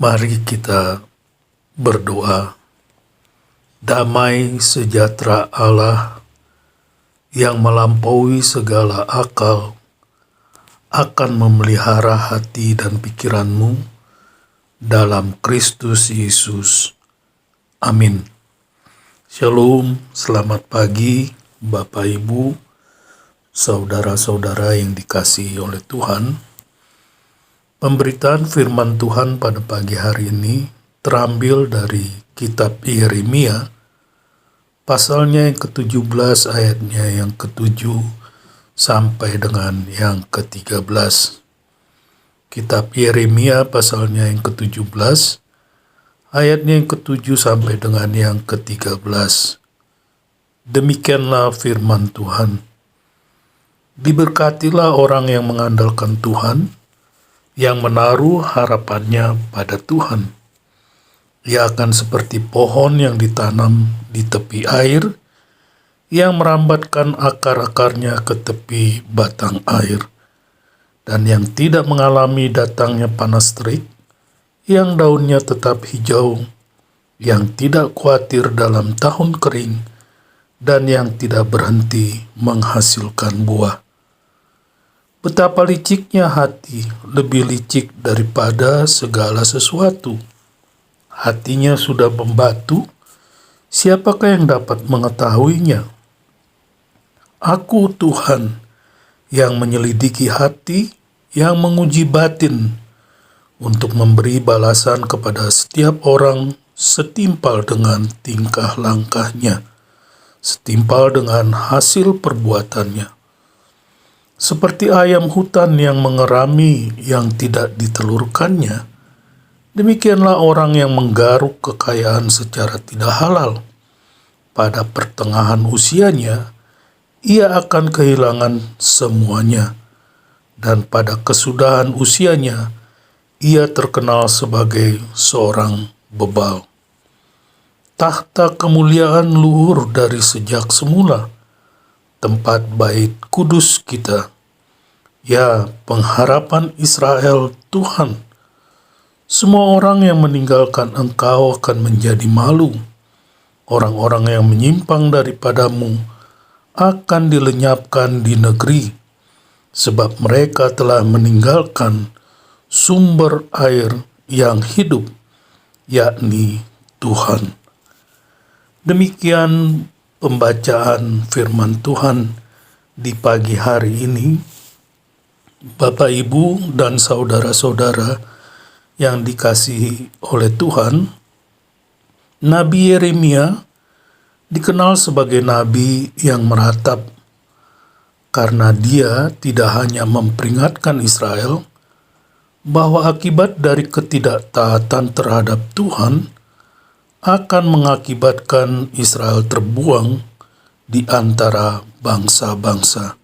Mari kita berdoa. Damai sejahtera Allah yang melampaui segala akal akan memelihara hati dan pikiranmu dalam Kristus Yesus. Amin. Shalom, selamat pagi Bapak Ibu, saudara-saudara yang dikasihi oleh Tuhan. Pemberitaan firman Tuhan pada pagi hari ini terambil dari kitab Yeremia, pasalnya yang ke-17 ayatnya yang ke-7 sampai dengan yang ke-13. Kitab Yeremia pasalnya yang ke-17, ayatnya yang ke-7 sampai dengan yang ke-13. Demikianlah firman Tuhan. Diberkatilah orang yang mengandalkan Tuhan, yang menaruh harapannya pada Tuhan. Ia akan seperti pohon yang ditanam di tepi air, yang merambatkan akar-akarnya ke tepi batang air, dan yang tidak mengalami datangnya panas terik, yang daunnya tetap hijau, yang tidak khawatir dalam tahun kering, dan yang tidak berhenti menghasilkan buah. Betapa liciknya hati, lebih licik daripada segala sesuatu. Hatinya sudah membatu, siapakah yang dapat mengetahuinya? Aku Tuhan yang menyelidiki hati, yang menguji batin, untuk memberi balasan kepada setiap orang setimpal dengan tingkah langkahnya, setimpal dengan hasil perbuatannya. Seperti ayam hutan yang mengerami yang tidak ditelurkannya, demikianlah orang yang menggaruk kekayaan secara tidak halal. Pada pertengahan usianya, ia akan kehilangan semuanya, dan pada kesudahan usianya, ia terkenal sebagai seorang bebal. Tahta kemuliaan luhur dari sejak semula, tempat bait kudus kita. Ya, pengharapan Israel Tuhan. Semua orang yang meninggalkan Engkau akan menjadi malu. Orang-orang yang menyimpang daripadamu akan dilenyapkan di negeri, sebab mereka telah meninggalkan sumber air yang hidup, yakni Tuhan. Demikian pembacaan firman Tuhan di pagi hari ini. Bapak, Ibu, dan saudara-saudara yang dikasihi oleh Tuhan, Nabi Yeremia dikenal sebagai nabi yang meratap karena dia tidak hanya memperingatkan Israel bahwa akibat dari ketidaktaatan terhadap Tuhan akan mengakibatkan Israel terbuang di antara bangsa-bangsa.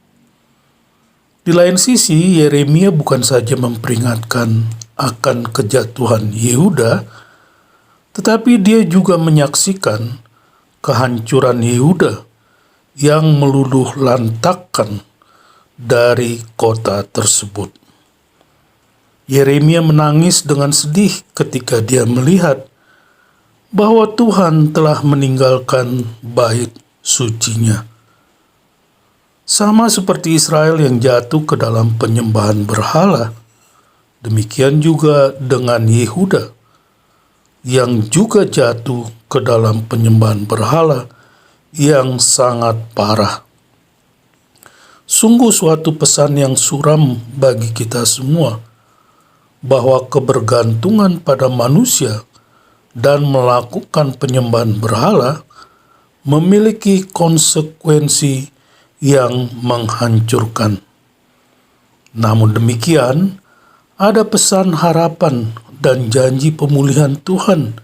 Di lain sisi, Yeremia bukan saja memperingatkan akan kejatuhan Yehuda, tetapi dia juga menyaksikan kehancuran Yehuda yang meluluh lantakkan dari kota tersebut. Yeremia menangis dengan sedih ketika dia melihat bahwa Tuhan telah meninggalkan bait sucinya. Sama seperti Israel yang jatuh ke dalam penyembahan berhala, demikian juga dengan Yehuda yang juga jatuh ke dalam penyembahan berhala yang sangat parah. Sungguh suatu pesan yang suram bagi kita semua, bahwa kebergantungan pada manusia dan melakukan penyembahan berhala memiliki konsekuensi yang menghancurkan. Namun demikian, ada pesan harapan dan janji pemulihan Tuhan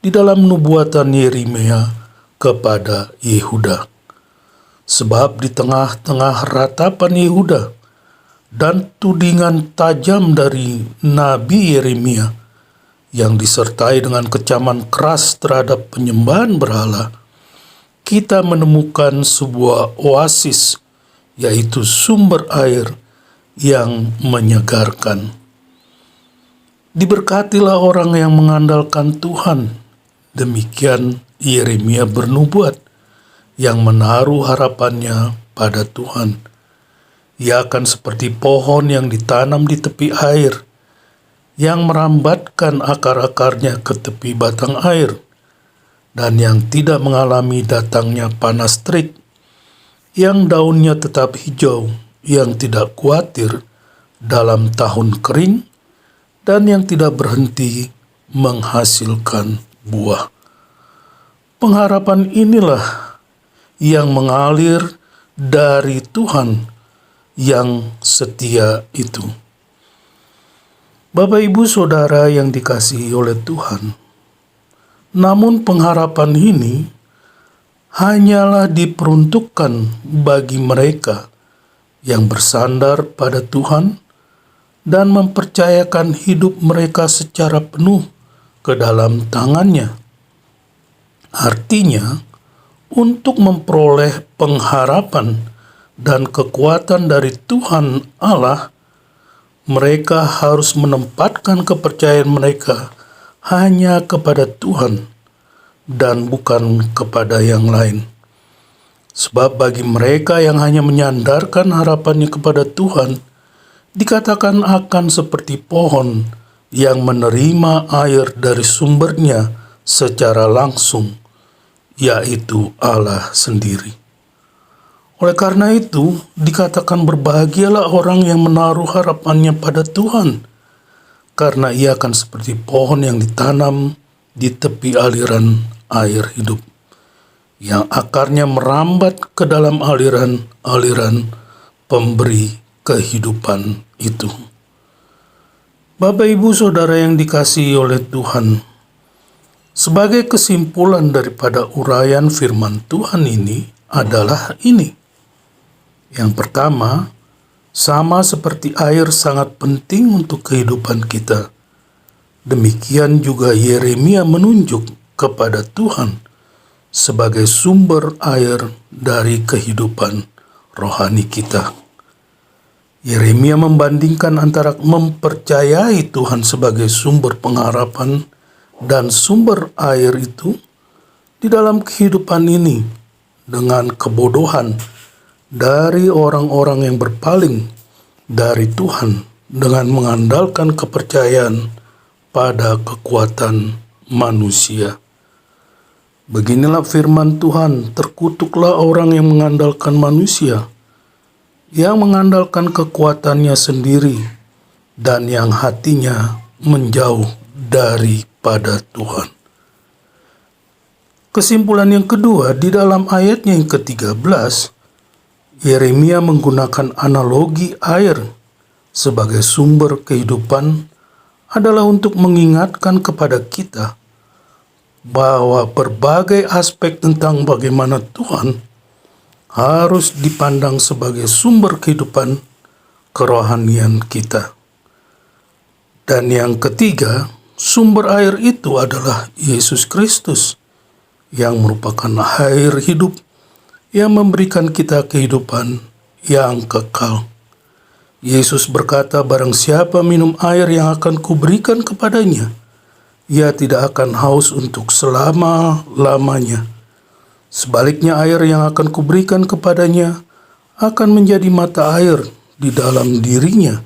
di dalam nubuatan Yeremia kepada Yehuda. Sebab di tengah-tengah ratapan Yehuda dan tudingan tajam dari Nabi Yeremia yang disertai dengan kecaman keras terhadap penyembahan berhala, kita menemukan sebuah oasis, yaitu sumber air yang menyegarkan. Diberkatilah orang yang mengandalkan Tuhan. Demikian Yeremia bernubuat yang menaruh harapannya pada Tuhan. Ia akan seperti pohon yang ditanam di tepi air, yang merambatkan akar-akarnya ke tepi batang air, dan yang tidak mengalami datangnya panas terik, yang daunnya tetap hijau, yang tidak khawatir dalam tahun kering, dan yang tidak berhenti menghasilkan buah. Pengharapan inilah yang mengalir dari Tuhan yang setia itu. Bapak, Ibu, Saudara yang dikasihi oleh Tuhan, namun pengharapan ini hanyalah diperuntukkan bagi mereka yang bersandar pada Tuhan dan mempercayakan hidup mereka secara penuh ke dalam tangannya. Artinya, untuk memperoleh pengharapan dan kekuatan dari Tuhan Allah, mereka harus menempatkan kepercayaan mereka hanya kepada Tuhan dan bukan kepada yang lain. Sebab bagi mereka yang hanya menyandarkan harapannya kepada Tuhan, dikatakan akan seperti pohon yang menerima air dari sumbernya secara langsung, yaitu Allah sendiri. Oleh karena itu, dikatakan berbahagialah orang yang menaruh harapannya pada Tuhan, karena ia akan seperti pohon yang ditanam di tepi aliran air hidup, yang akarnya merambat ke dalam aliran-aliran pemberi kehidupan itu. Bapak, Ibu, Saudara yang dikasihi oleh Tuhan, sebagai kesimpulan daripada uraian firman Tuhan ini adalah ini. Yang pertama, sama seperti air sangat penting untuk kehidupan kita, demikian juga Yeremia menunjuk kepada Tuhan sebagai sumber air dari kehidupan rohani kita. Yeremia membandingkan antara mempercayai Tuhan sebagai sumber pengharapan dan sumber air itu di dalam kehidupan ini dengan kebodohan dari orang-orang yang berpaling dari Tuhan dengan mengandalkan kepercayaan pada kekuatan manusia. Beginilah firman Tuhan, terkutuklah orang yang mengandalkan manusia, yang mengandalkan kekuatannya sendiri, dan yang hatinya menjauh daripada Tuhan. Kesimpulan yang kedua, di dalam ayatnya yang ke-13, Yeremia menggunakan analogi air sebagai sumber kehidupan adalah untuk mengingatkan kepada kita bahwa berbagai aspek tentang bagaimana Tuhan harus dipandang sebagai sumber kehidupan kerohanian kita. Dan yang ketiga, sumber air itu adalah Yesus Kristus yang merupakan air hidup yang memberikan kita kehidupan yang kekal. Yesus berkata, barang siapa minum air yang akan kuberikan kepadanya, ia tidak akan haus untuk selama-lamanya. Sebaliknya air yang akan kuberikan kepadanya akan menjadi mata air di dalam dirinya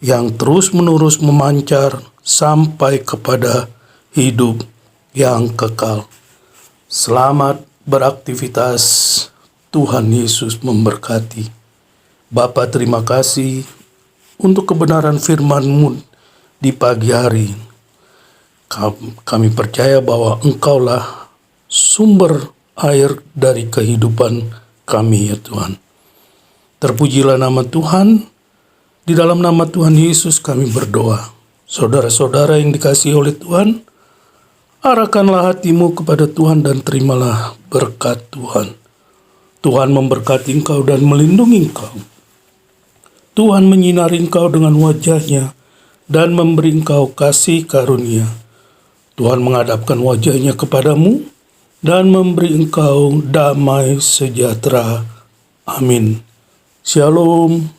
yang terus-menerus memancar sampai kepada hidup yang kekal. Selamat beraktivitas. Tuhan Yesus memberkati. Bapa, terima kasih untuk kebenaran firman-Mu di pagi hari. Kami percaya bahwa Engkaulah sumber air dari kehidupan kami, ya Tuhan. Terpujilah nama Tuhan. Di dalam nama Tuhan Yesus kami berdoa. Saudara-saudara yang dikasihi oleh Tuhan, arahkanlah hatimu kepada Tuhan dan terimalah berkat Tuhan. Tuhan memberkati engkau dan melindungi engkau. Tuhan menyinari engkau dengan wajah-Nya dan memberi engkau kasih karunia. Tuhan menghadapkan wajah-Nya kepadamu dan memberi engkau damai sejahtera. Amin. Shalom.